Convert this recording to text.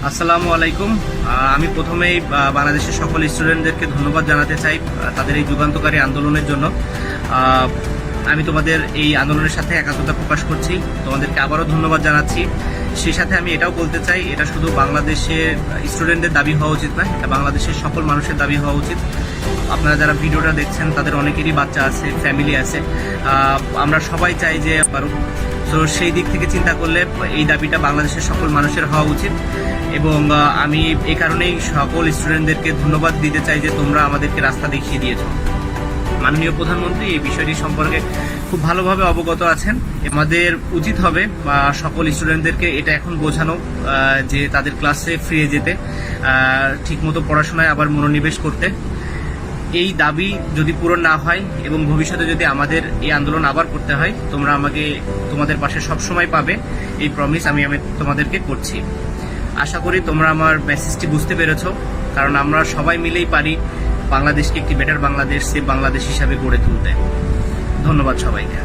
আসসালামু আলাইকুম। আমি প্রথমেই বাংলাদেশের সকল স্টুডেন্টদেরকে ধন্যবাদ জানাতে চাই তাদের এই যুগান্তকারী আন্দোলনের জন্য। আমি তোমাদের এই আন্দোলনের সাথে একাত্মতা প্রকাশ করছি, তোমাদেরকে আবারও ধন্যবাদ জানাচ্ছি। সেই সাথে আমি এটাও বলতে চাই, এটা শুধু বাংলাদেশের স্টুডেন্টদের দাবি হওয়া উচিত না, এটা বাংলাদেশের সকল মানুষের দাবি হওয়া উচিত। আপনারা যারা ভিডিওটা দেখছেন তাদের অনেকেরই বাচ্চা আছে, ফ্যামিলি আছে, আমরা সবাই চাই যে পারুক। তো সেই দিক থেকে চিন্তা করলে এই দাবিটা বাংলাদেশের সকল মানুষের হওয়া উচিত। এবং আমি এই কারণেই সকল স্টুডেন্টদেরকে ধন্যবাদ দিতে চাই যে তোমরা আমাদেরকে রাস্তা দেখিয়ে দিয়েছো। মাননীয় প্রধানমন্ত্রী এই বিষয়টি সম্পর্কে খুব ভালোভাবে অবগত আছেন। আমাদের উচিত হবে সকল স্টুডেন্টদেরকে এটা এখন বোঝানো যে তাদের ক্লাসে ফিরে যেতে, ঠিকমতো পড়াশোনায় আবার মনোনিবেশ করতে। এই দাবি যদি পূরণ না হয় এবং ভবিষ্যতে যদি আমাদের এই আন্দোলন আবার করতে হয়, তোমরা আমাকে তোমাদের পাশে সবসময় পাবে, এই প্রমিস আমি তোমাদেরকে করছি। আশা করি তোমরা আমার মেসেজটি বুঝতে পেরেছো, কারণ আমরা সবাই মিলেই পারি বাংলাদেশকে একটি বেটার বাংলাদেশ, সেফ বাংলাদেশ হিসাবে গড়ে তুলতে। ধন্যবাদ সবাইকে।